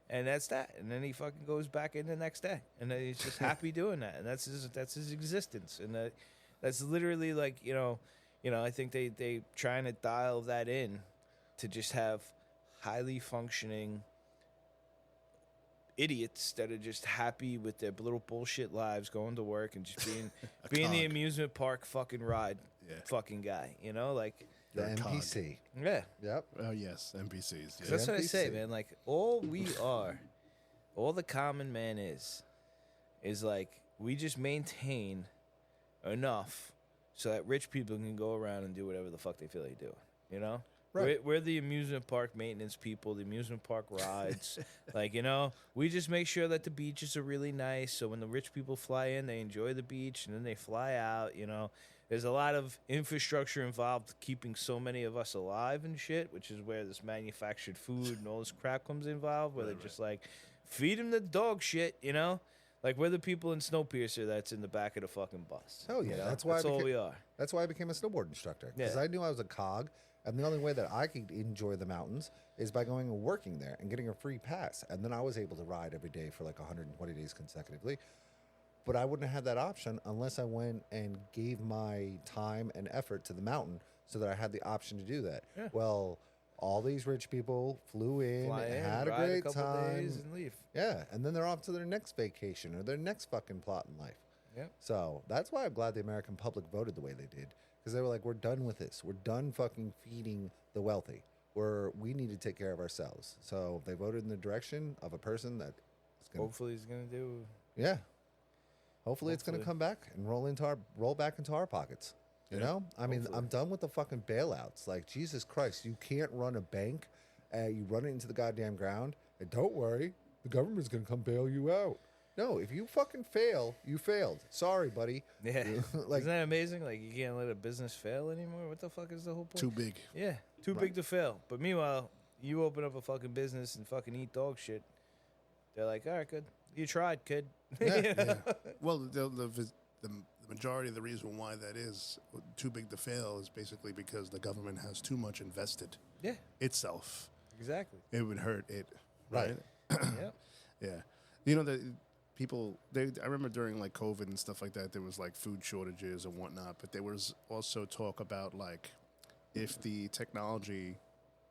And that's that. And then he fucking goes back in the next day. And then he's just happy doing that. And that's his existence. And that's literally like, you know, I think they trying to dial that in to just have highly functioning idiots that are just happy with their little bullshit lives, going to work and just being the cog. amusement park fucking ride Yeah. fucking guy, you know, like The You're a cog. NPC. yeah. Yep. Oh yes, NPCs. 'Cause Yeah. that's what I say, NPC. man. Like all we are, all the common man is like we just maintain enough so that rich people can go around and do whatever the fuck they feel like doing. You know, Right. we're the amusement park maintenance people, the amusement park rides. Like, you know, we just make sure that the beaches are really nice. So when the rich people fly in, they enjoy the beach and then they fly out. You know, there's a lot of infrastructure involved keeping so many of us alive and shit, which is where this manufactured food and all this crap comes involved, where they're just like, feed them the dog shit, you know? Like, we're the people in Snowpiercer that's in the back of the fucking bus. Hell yeah, you know? that's why I all became- we are. That's why I became a snowboard instructor, because Yeah. I knew I was a cog, and the only way that I could enjoy the mountains is by going and working there and getting a free pass. And then I was able to ride every day for like 120 days consecutively. But I wouldn't have had that option unless I went and gave my time and effort to the mountain so that I had the option to do that. Yeah. Well, all these rich people flew in, Fly in, had a ride great couple time. days and leave. Yeah, and then they're off to their next vacation or their next fucking plot in life. Yep. So that's why I'm glad the American public voted the way they did, because they were like, "We're done with this. We're done fucking feeding the wealthy. We need to take care of ourselves." So they voted in the direction of a person that is going to, Hopefully he's going to do... yeah. Hopefully it's going to Hopefully. come back and roll back into our pockets. You know, I mean, hopefully. I'm done with the fucking bailouts. Like, Jesus Christ, you can't run a bank. You run it into the goddamn ground, and don't worry, the government's going to come bail you out. No, if you fucking fail, you failed. Sorry, buddy. Yeah. Like, Isn't that amazing? Like, you can't let a business fail anymore? What the fuck is the whole point? Too big. Yeah, too big to fail. But meanwhile, you open up a fucking business and fucking eat dog shit. They're like, all right, good. You tried, kid. Yeah, You know? Well, the majority of the reason why that is too big to fail is basically because the government has too much invested Yeah, itself. exactly. It would hurt it, Right. right? Yep. Yeah. You know, the people, I remember during like COVID and stuff like that, there was like food shortages and whatnot, but there was also talk about like if the technology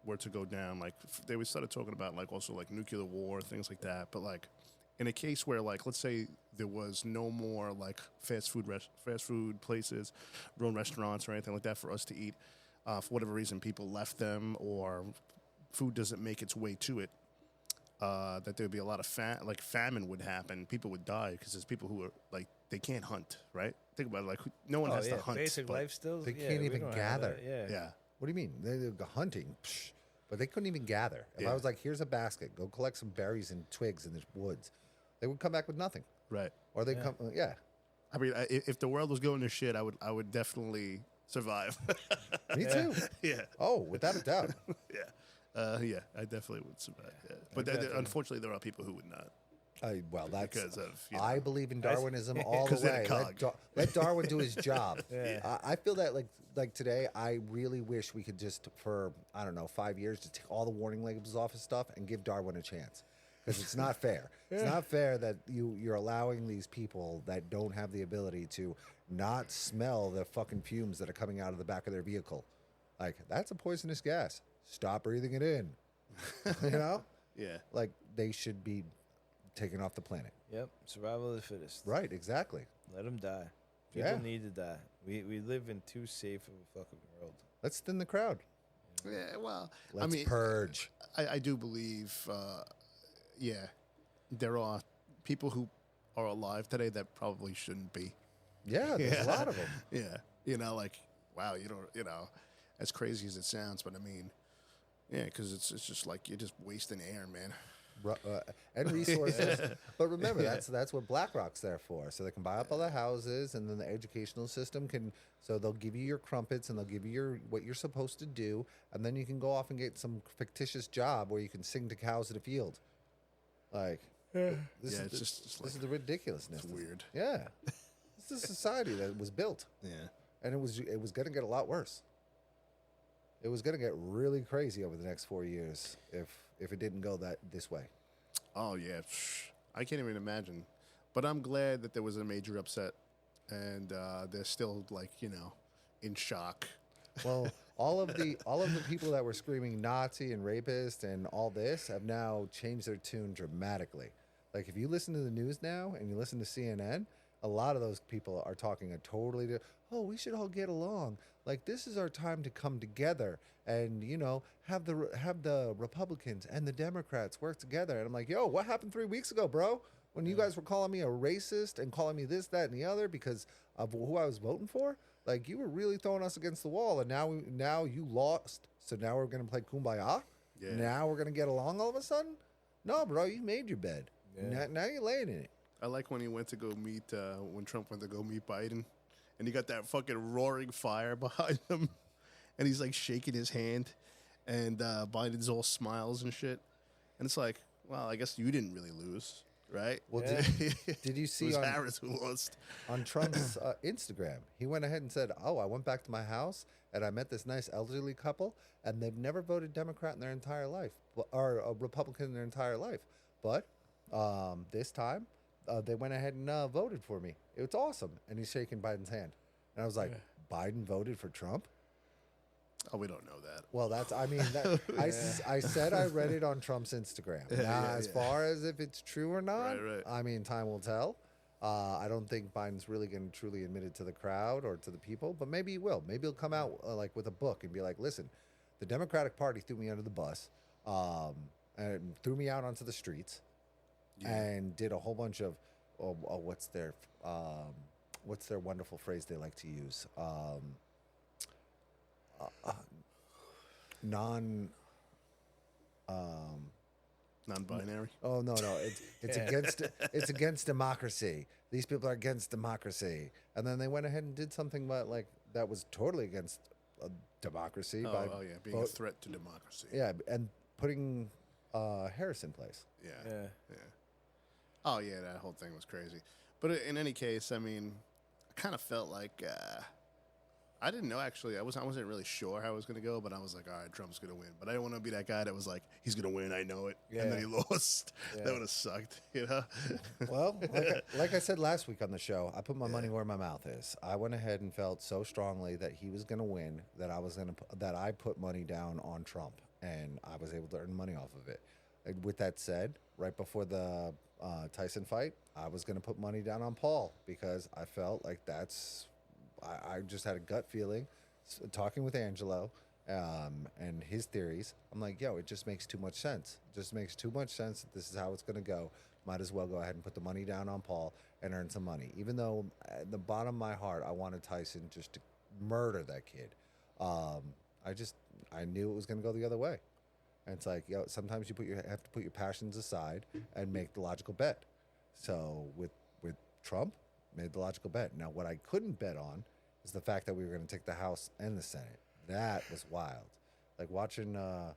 were to go down, like they started talking about like also like nuclear war, things like that. But like in a case where like, let's say there was no more like fast food places, real restaurants or anything like that for us to eat, for whatever reason, people left them or food doesn't make its way to it. That there would be a lot of famine would happen. People would die because there's people who are like they can't hunt, right? Think about it, like no one has to hunt. Basic but- life skills. They yeah, can't we even don't have gather. that, Yeah. Yeah, what do you mean? They go hunting, psh, but they couldn't even gather. If Yeah. I was like, "Here's a basket. Go collect some berries and twigs in the woods," they would come back with nothing. right. Or they Yeah. come, yeah. I mean, if the world was going to shit, I would definitely survive. Me too. yeah, Oh, without a doubt. yeah, I definitely would survive. Yeah. But definitely. unfortunately, there are people who would not Well, that's because of you know, I believe in Darwinism all the 'Cause they're way. a Let, cog. Let Darwin do his job. Yeah. I feel that like today, I really wish we could just for I don't know 5 years just take all the warning labels off his stuff and give Darwin a chance, because it's not fair. It's not fair that you're allowing these people that don't have the ability to not smell the fucking fumes that are coming out of the back of their vehicle. Like, that's a poisonous gas. Stop breathing it in. You know, yeah. like they should be taken off the planet. Yep. Survival of the fittest. Right, exactly. Let them die. People Yeah. needed that. We live in too safe of a fucking world. Let's thin the crowd. Yeah, well, Let's I mean, purge. I do believe, yeah, there are people who are alive today that probably shouldn't be. Yeah, there's a lot of them. Yeah, like, wow, as crazy as it sounds, but I mean, yeah, because it's just like you're just wasting air, man. And resources. But remember, that's what BlackRock's there for. So they can buy up all the houses, and then the educational system can. So they'll give you your crumpets, and they'll give you what you're supposed to do, and then you can go off and get some fictitious job where you can sing to cows in a field. Like, this is the ridiculousness. It's weird. Yeah, this is a society that was built, Yeah, and it was going to get a lot worse. It was going to get really crazy over the next 4 years if it didn't go this way. Oh yeah, I can't even imagine. But I'm glad that there was a major upset, and they're still like in shock. Well, all of the people that were screaming Nazi and rapist and all this have now changed their tune dramatically. Like if you listen to the news now and you listen to CNN, a lot of those people are talking a totally oh, we should all get along. Like this is our time to come together and have the Republicans and the Democrats work together. And I'm like, yo, what happened 3 weeks ago, bro? When you guys were calling me a racist and calling me this, that, and the other because of who I was voting for, like you were really throwing us against the wall. And now you lost, so now we're gonna play kumbaya. Yeah. Now we're gonna get along all of a sudden. No, bro, you made your bed. Yeah. Now you're laying in it. I like when he went to go meet when Trump went to go meet Biden, and he got that fucking roaring fire behind him, and he's like shaking his hand, and Biden's all smiles and shit, and it's like, well, I guess you didn't really lose, right? Well, did you see it was on Harris who lost? on Trump's Instagram? He went ahead and said, "Oh, I went back to my house and I met this nice elderly couple, and they've never voted Democrat in their entire life, or a Republican in their entire life, but this time." They went ahead and voted for me. It's awesome. And he's shaking Biden's hand. And I was like, Biden voted for Trump? Oh, we don't know that. Well, I said I read it on Trump's Instagram. As far as if it's true or not, Right. I mean, time will tell. I don't think Biden's really going to truly admit it to the crowd or to the people, but maybe he will. Maybe he'll come out like with a book and be like, listen, the Democratic Party threw me under the bus and threw me out onto the streets. Yeah. And did a whole bunch of what's their wonderful phrase they like to use non-binary. Oh no, it's against democracy. These people are against democracy, and then they went ahead and did something that was totally against democracy by being a threat to democracy. Yeah, and putting Harris in place. Yeah. Oh, yeah, that whole thing was crazy. But in any case, I mean, I kind of felt like I didn't know, actually. I wasn't really sure how it was going to go, but I was like, all right, Trump's going to win. But I didn't want to be that guy that was like, he's going to win, I know it. Yeah. And then he lost. Yeah. That would have sucked, Well, like I said last week on the show, I put my money where my mouth is. I went ahead and felt so strongly that he was going to win that I put money down on Trump, and I was able to earn money off of it. And with that said, right before the Tyson fight, I was going to put money down on Paul because I felt like I just had a gut feeling talking with Angelo and his theories. I'm like, yo, it just makes too much sense. It just makes too much sense that this is how it's going to go. Might as well go ahead and put the money down on Paul and earn some money. Even though at the bottom of my heart, I wanted Tyson just to murder that kid. I knew it was going to go the other way. And it's like, sometimes you have to put your passions aside and make the logical bet. So with Trump, made the logical bet. Now, what I couldn't bet on is the fact that we were going to take the House and the Senate. That was wild. Like watching all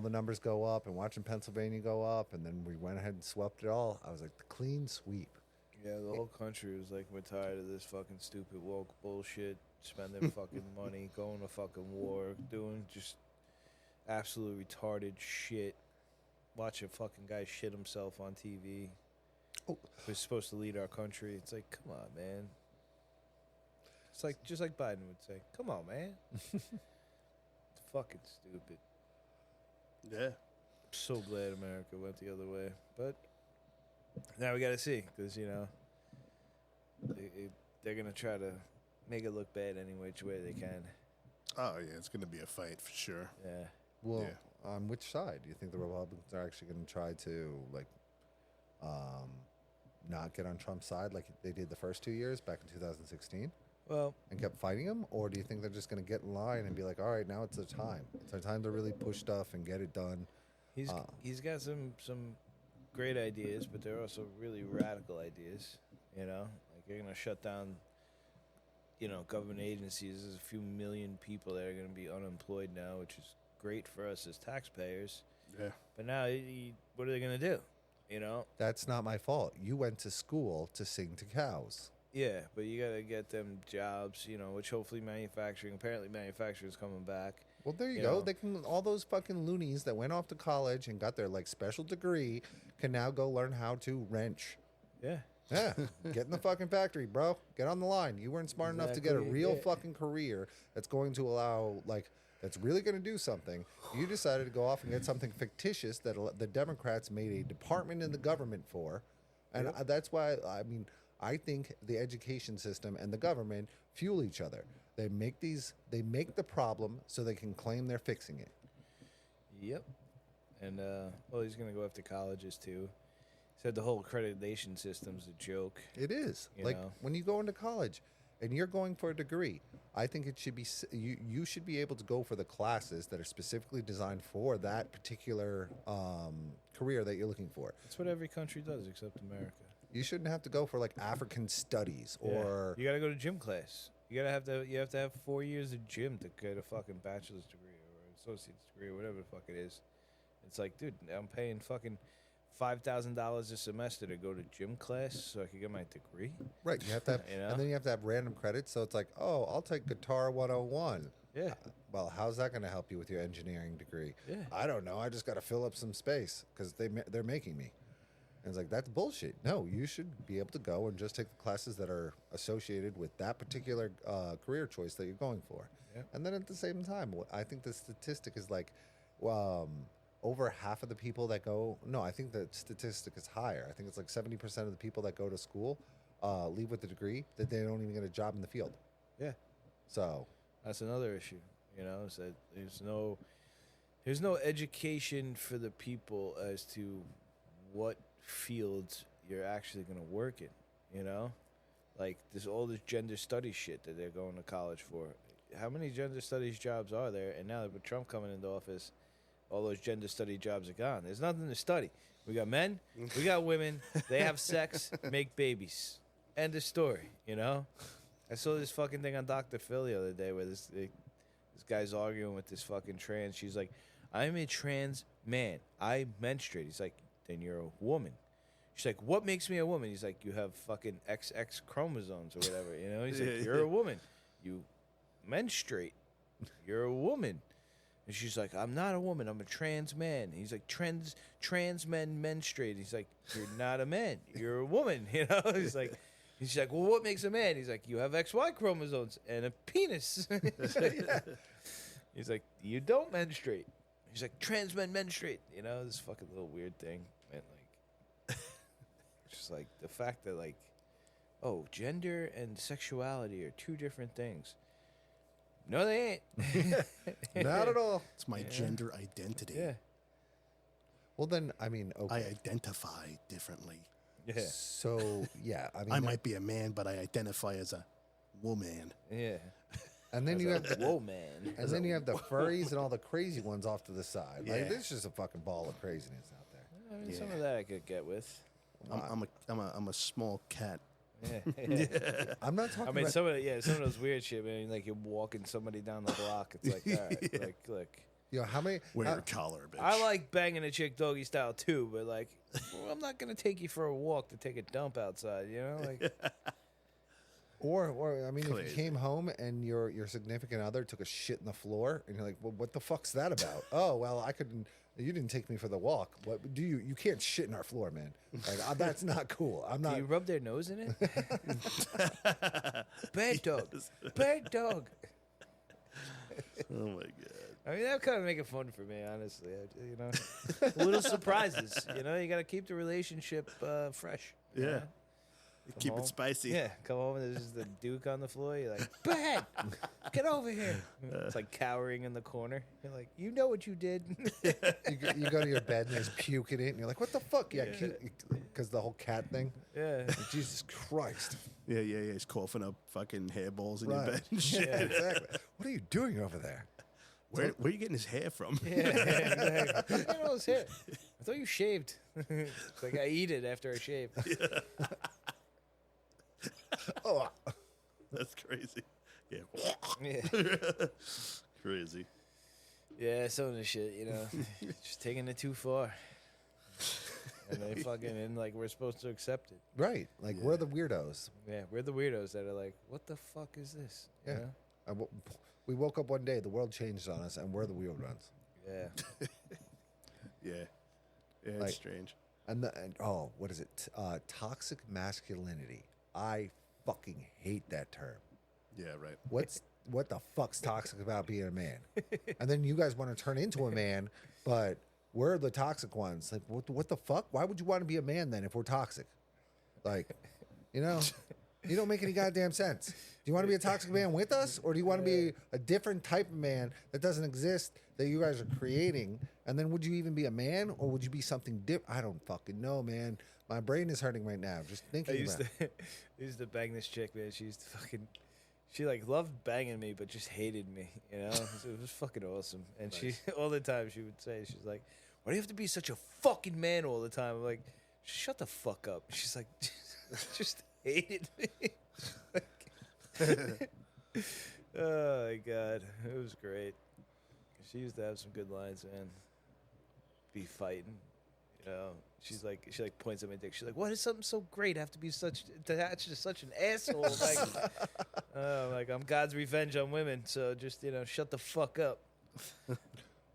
the numbers go up and watching Pennsylvania go up, and then we went ahead and swept it all. I was like, the clean sweep. Yeah, the whole country was like, we're tired of this fucking stupid woke bullshit, spending fucking money, going to fucking war, doing just absolute retarded shit. Watch a fucking guy shit himself on TV. Oh. Who's supposed to lead our country. It's like, come on, man. It's like, just like Biden would say, come on, man. It's fucking stupid. Yeah. I'm so glad America went the other way. But now we got to see, because, they're gonna try to make it look bad any which way they can. Oh yeah, it's gonna be a fight for sure. Yeah. Well, Yeah. on which side do you think the Republicans are actually going to try to not get on Trump's side like they did the first 2 years back in 2016 Well, and kept fighting him, or do you think they're just going to get in line and be like, all right, now it's the time. It's our time to really push stuff and get it done. he's got some great ideas, but they're also really radical ideas. You know, like you're gonna shut down, government agencies. There's a few million people that are gonna be unemployed now, which is great for us as taxpayers. Yeah. But now, what are they gonna do? That's not my fault. You went to school to sing to cows. Yeah, but you gotta get them jobs. Which hopefully apparently manufacturing's coming back. Well, there you You go. know. They can. All those fucking loonies that went off to college and got their special degree can now go learn how to wrench. Yeah. Yeah, get in the fucking factory, bro. Get on the line. You weren't smart enough to get a Exactly, real yeah. fucking career that's going to allow, that's really going to do something. You decided to go off and get something fictitious that the Democrats made a department in the government for. And Yep. that's why, I think the education system and the government fuel each other. They make the problem so they can claim they're fixing it. Yep. And he's gonna go after colleges too. Said the whole accreditation system's a joke. It is. You Like know. when you go into college and you're going for a degree, I think it should be you should be able to go for the classes that are specifically designed for that particular career that you're looking for. That's what every country does except America. You shouldn't have to go for African studies or You gotta go to gym class. You have to have 4 years of gym to get a fucking bachelor's degree or an associate's degree or whatever the fuck it is. It's like, dude, I'm paying fucking $5,000 a semester to go to gym class so I can get my degree. right. You have to have, You know? and then you have to have random credits. So it's like, oh, I'll take Guitar 101. Yeah. Well, how's that going to help you with your engineering degree? Yeah. I don't know. I just got to fill up some space because they're making me. And it's like, that's bullshit. No, you should be able to go and just take the classes that are associated with that particular career choice that you're going for. Yeah. And then at the same time, I think the statistic is over half of the people that go, no, I think the statistic is higher. I think it's 70% of the people that go to school leave with a degree that they don't even get a job in the field. Yeah. So That's another issue. Is that there's no education for the people as to what fields you're actually going to work in, Like all this gender studies shit that they're going to college for. How many gender studies jobs are there? And now that with Trump coming into office, all those gender study jobs are gone. There's nothing to study. We got men, we got women, they have sex, make babies. End of story, I saw this fucking thing on Dr. Phil the other day where this guy's arguing with this fucking trans. She's like, I'm a trans man. I menstruate. He's like, then you're a woman. She's like, what makes me a woman? He's like, you have fucking XX chromosomes or whatever, He's like, you're a woman. You menstruate. You're a woman. And she's like, I'm not a woman. I'm a trans man. He's like, trans men menstruate. He's like, you're not a man. You're a woman, He's like, she's like, well, what makes a man? He's like, you have XY chromosomes and a penis. He's like, you don't menstruate. He's like, trans men menstruate. This fucking little weird thing. And just like the fact that gender and sexuality are two different things. No, they ain't. not at all. It's my gender identity. Yeah. Well, then, okay. I identify differently. Yeah. So, yeah. I might be a man, but I identify as a woman. Yeah. And then you have whoa, man. and then you have the furries and all the crazy ones off to the side. Yeah. There's just a fucking ball of craziness out there. I mean, some of that I could get with. I'm a small cat. Yeah. I'm not talking I mean, about... some of those weird shit, man. Like you're walking somebody down the block. It's like, all right, look. how many... Wear a collar, bitch. I like banging a chick doggy style too, but I'm not gonna take you for a walk to take a dump outside. Or I mean, if Crazy. you came home and your significant other took a shit in the floor, and you're like, well, what the fuck's that about? Oh, well, I couldn't... You didn't take me for the walk. What do you? You can't shit in our floor, man. That's not cool. I'm not. Do you rub their nose in it? Bad dog. Bad dog. Oh my god. I mean, that kind of make it fun for me, honestly. Little surprises. You got to keep the relationship fresh. you Yeah. know? Keep it spicy. Yeah, come home and there's just the Duke on the floor. You're like, go ahead, get over here. It's like cowering in the corner. You're like, you know what you did. You go to your bed and there's puke in it, and you're like, what the fuck? Yeah, because the whole cat thing. Yeah. Like, Jesus Christ. Yeah. He's coughing up fucking hairballs in your Right. bed and shit. Yeah, exactly. What are you doing over there? Where are you getting his hair from? Yeah, exactly. Look at all his hair. I thought you shaved. It's like I eat it after I shave. Oh, That's crazy. Yeah. Yeah. Crazy. Yeah, some of the shit, just taking it too far. And they fucking, and like, we're supposed to accept it. right. Like, we're the weirdos. Yeah, we're the weirdos that are like, what the fuck is this? You Yeah. know? We woke up one day, the world changed on us, and we're the weird ones. Yeah. Yeah. Yeah, Like- it's strange. And what is it? Toxic masculinity. I fucking hate that term. Yeah, right. What the fuck's toxic about being a man? And then you guys want to turn into a man, but we're the toxic ones. Like, what the fuck? Why would you want to be a man then if we're toxic? Like, you don't make any goddamn sense. Do you want to be a toxic man with us, or do you want to be a different type of man that doesn't exist that you guys are creating? And then would you even be a man, or would you be something different? I don't fucking know, man. My brain is hurting right now just thinking about it. I used to bang this chick, man. She used to fucking, she like loved banging me, but just hated me, It was fucking awesome. And she, all the time she would say, she's like, why do you have to be such a fucking man all the time? I'm like, shut the fuck up. She's like, just hated me. Oh my God. It was great. She used to have some good lines, man. Be fighting, she points at my dick. She's like, "Why does something so great have to be attached to such an asshole?" I'm God's revenge on women. So just shut the fuck up.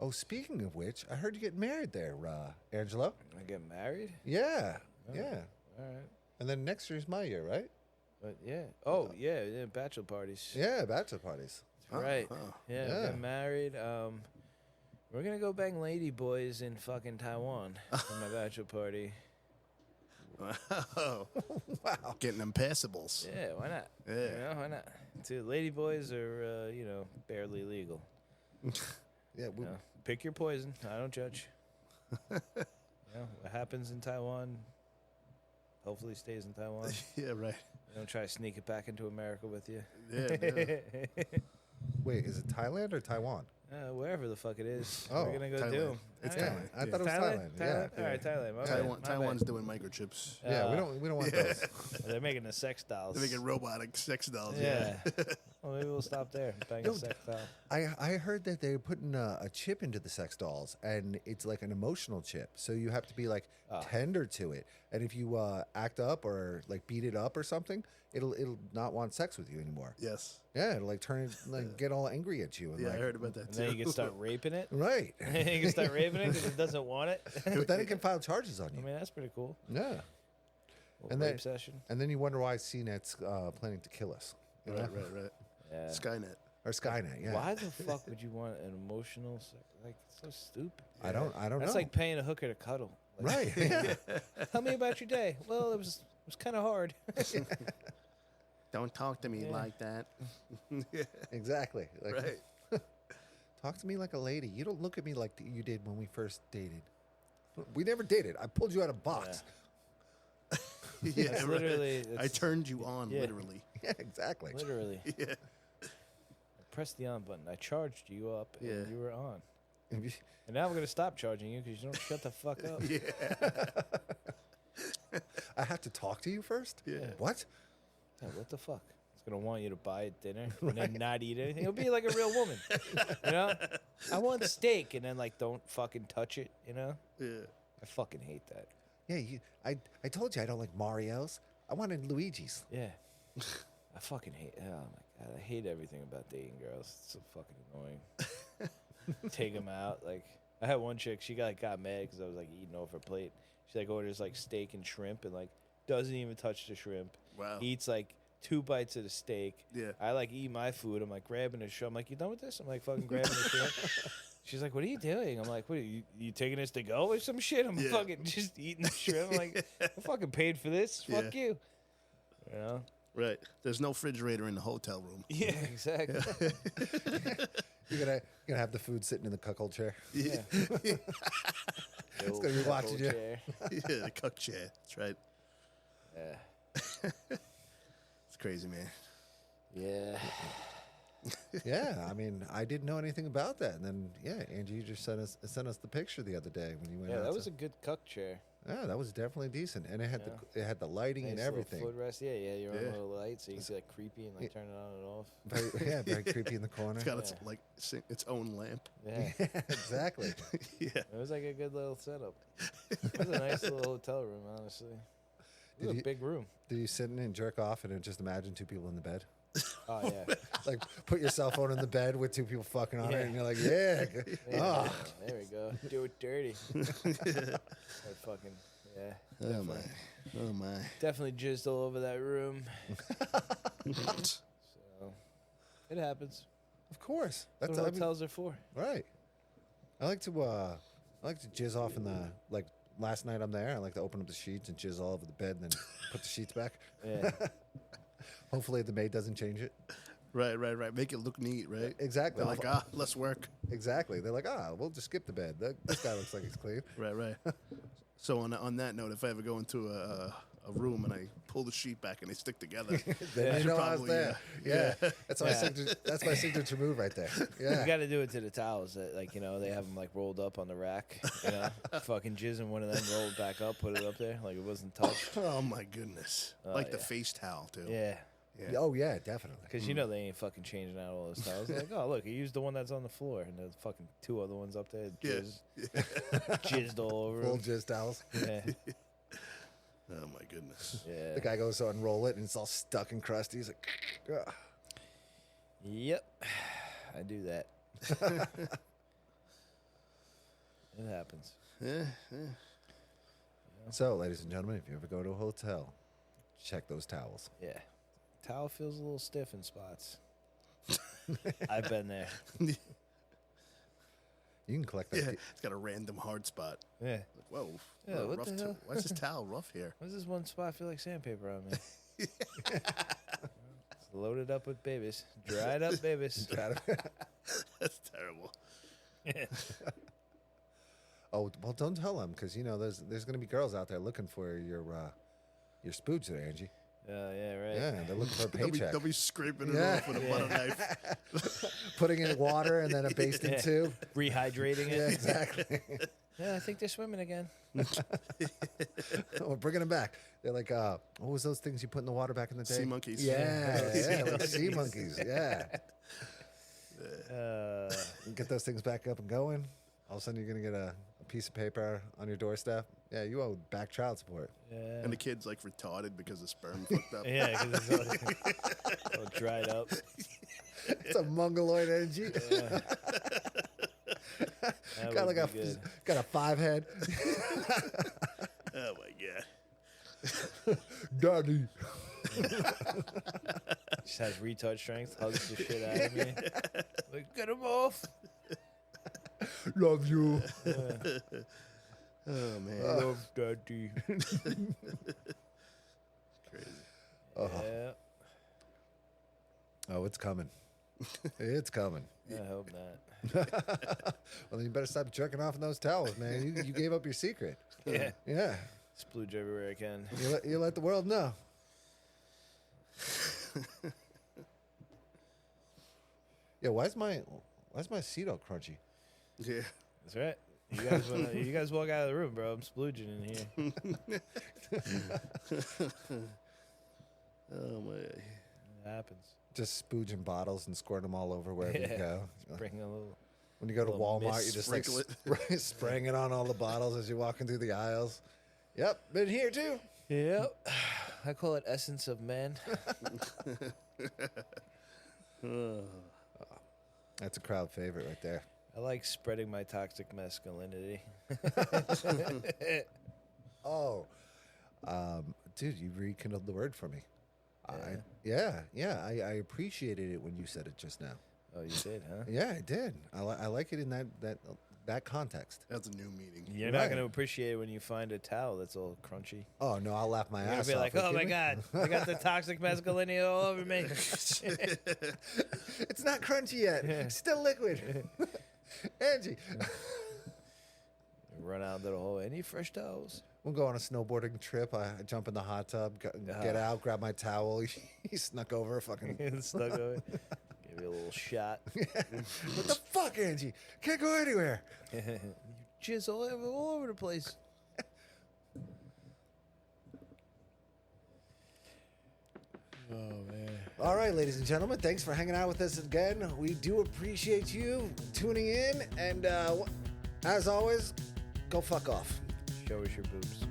Oh, speaking of which, I heard you get married there, Angelo. I get married. Yeah, Oh. yeah. All right. And then next year's my year, right? But yeah. Oh yeah. Bachelor parties. Yeah, bachelor parties. That's right. Oh. Yeah. Yeah. Get married. We're gonna go bang lady boys in fucking Taiwan for my bachelor party. Wow. Wow. Getting them passables. Yeah, why not? Yeah. Why not? Two lady boys are, barely legal. Yeah, Pick your poison. I don't judge. What happens in Taiwan, hopefully stays in Taiwan. Yeah, right. Don't try to sneak it back into America with you. Yeah. wait, is it Thailand or Taiwan? Wherever the fuck it is. Oh, We're going to go Thailand. do 'em. It's All right. Thailand. I thought it was Thailand? Thailand. Yeah. All right, Thailand. My bad. Taiwan's doing microchips. Yeah, we don't want those. They're making the sex dolls. They're making robotic sex dolls. Yeah. Well, maybe we'll stop there. Bang a sex doll. I heard that they're putting a chip into the sex dolls, and it's like an emotional chip. So you have to be like tender to it, and if you act up or like beat it up or something, it'll not want sex with you anymore. Yes. Yeah, it'll like turn it, like get all angry at you. And Yeah, like, I heard about that And too. then you can start raping it. right. You can start raping it because it doesn't want it. But then it can file charges on I you. mean, that's pretty cool. Yeah. Little And rape then- session. And then you wonder why CNET's planning to kill us. You know? Right. Yeah. Skynet. Or Skynet, yeah. Why the fuck would you want an emotional sex? Like, it's so stupid. I don't That's know. like paying a hooker to cuddle. Like, Right. Yeah. Tell me about your day. Well, it was kind of hard. Don't talk to me Yeah. like that. Exactly. Like, Right. talk to me like a lady. You don't look at me like you did when we first dated. We never dated. I pulled you out of a box. Yeah, That's right. literally. I It's turned you on, Yeah. literally. Yeah, exactly. literally. Yeah. I pressed the on button. I charged you up, and Yeah. you were on. If you- And now we're gonna stop charging you because you don't shut the fuck up. Yeah. I have to talk to you first? Yeah. What? Yeah, what the fuck? It's gonna want you to buy it dinner and then not eat anything. It'll be like a real woman, I want steak and then like don't fucking touch it. Yeah. I fucking hate that. Yeah, I told you I don't like Mario's. I wanted Luigi's. Yeah, I fucking hate. Oh my god, I hate everything about dating girls. It's so fucking annoying. Take them out. Like I had one chick. She got mad because I was like eating off her plate. She like orders like steak and shrimp and like doesn't even touch the shrimp. Wow. Eats like 2 bites of the steak. Yeah. I like eat my food. I'm like grabbing the shrimp. I'm like, you done with this? I'm like fucking grabbing the shrimp. She's like, what are you doing? I'm like, what are you taking this to go or some shit? I'm Yeah. fucking just eating the shrimp. I'm like, I fucking paid for this. Fuck you. You know? Right. There's no refrigerator in the hotel room. Yeah, exactly. You're gonna have the food sitting in the cuckold chair. Yeah. It's gonna be watching you. Yeah, the cook chair. That's right. Yeah. It's crazy, man. Yeah. Yeah, I mean, I didn't know anything about that, and then Angie, you just sent us the picture the other day when you went. Yeah, that out was to- a good cuck chair. Yeah, that was definitely decent, and it had the lighting Nice and little everything. Footrest. Yeah, your own Yeah. little light, so you can see like creepy and like turn it on and off. Very creepy in the corner. It's got its own lamp. Yeah. Exactly. Yeah. It was like a good little setup. It was a nice little hotel room, honestly. It was Did a you- big room. Did you sit in and jerk off and then just imagine two people in the bed? Oh yeah. Like put your cell phone in the bed with two people fucking on Yeah. it, and you're like, Yeah, there we go. Do it dirty. Or fucking Oh my. Oh my. definitely jizzed all over that room. So it happens. Of course. That's That's what I mean, hotels are for. right. I like to jizz off in the like. Last night I'm there. I like to open up the sheets and jizz all over the bed, and then put the sheets back. Yeah. Hopefully the maid doesn't change it. Right. Make it look neat, right? Exactly. They're like, less work. Exactly. They're like, we'll just skip the bed. This guy looks like he's clean. Right. So on that note, if I ever go into a room and I pull the sheet back and they stick together, Then I you should know I was probably, there. Yeah. That's my that's my signature move right there. Yeah. You got to do it to the towels. That, like, they have them like rolled up on the rack. Fucking jizz in one of them, roll it back up, put it up there like it wasn't touched. Oh my goodness! Like the yeah. face towel too. Yeah. Yeah. Oh yeah, definitely. Because they ain't fucking changing out all those towels. They're like, oh, look, he used the one that's on the floor. And there's fucking two other ones up there. Yeah. Jizzed all over Full them. jizz towels. Yeah. Oh my goodness. Yeah. The guy goes to unroll it and it's all stuck and crusty. He's like, "Ugh." Yep. I do that. It happens. Yeah. So, ladies and gentlemen, if you ever go to a hotel, check those towels. Yeah. Towel feels a little stiff in spots. I've been there. You can collect them. Yeah. It's got a random hard spot. Yeah. Like, whoa. Yeah, whoa, what rough the hell? Why is this towel rough here? Why does this one spot feel like sandpaper on me? It's loaded up with babies. Dried up babies. That's terrible. Oh, well, don't tell them because, there's going to be girls out there looking for your spooge there, Angie. Yeah, right. Yeah, they're looking for a paycheck. They'll be scraping it Yeah. off with a butter knife. Putting in water and then a basting Yeah. tube. Rehydrating Yeah, it. exactly. Yeah, I think they're swimming again. We're bringing them back. They're like, what was those things you put in the water back in the day? Sea monkeys. Yeah, like sea monkeys. Yeah. You get those things back up and going. All of a sudden, you're going to get a piece of paper on your doorstep. Yeah, you owe back child support. Yeah. And the kid's like retarded because the sperm fucked up. Yeah, because it's all dried up. It's a mongoloid energy. Yeah. That got would like be good. got a 5 head. Oh my god. Daddy. Just has retard strength, hugs the shit out of me. Like, get him off. Love you. Oh man. Love daddy. Crazy. Yeah, Oh, it's coming. It's coming. I hope not. Well, then you better stop jerking off in those towels, man. You gave up your secret. Yeah. Yeah. Splooge everywhere I can. You let the world know. Yeah, why's my seat all crunchy? Yeah. That's right. You guys walk out of the room, bro. I'm splooging in here. Oh my. It happens. Just spooging bottles and squirting them all over wherever you Yeah. go. Bring a little. When you go to little Walmart, mist, you just like sprinkle spraying it on all the bottles as you're walking through the aisles. Yep, been here too. Yep. I call it essence of man. That's a crowd favorite right there. I like spreading my toxic masculinity. Oh, dude, you rekindled the word for me. Yeah. I appreciated it when you said it just now. Oh, you did, huh? Yeah, I did. I like it in that that context. That's a new meaning. You're not Right. going to appreciate it when you find a towel that's all crunchy. Oh no, I'll laugh my You're going ass to be off. like, Are you oh my kidding me? God, I got the toxic masculinity all over me. It's not crunchy yet. It's still liquid. Angie, Run out into the hole. Any fresh towels? we'll go on a snowboarding trip. I jump in the hot tub, get out, grab my towel. He snuck over, fucking. Stuck over. Give you a little shot. What the fuck, Angie? Can't go anywhere. You jizz all over the place. Oh, man. All right, ladies and gentlemen, thanks for hanging out with us again. We do appreciate you tuning in, and as always, go fuck off. Show us your boobs.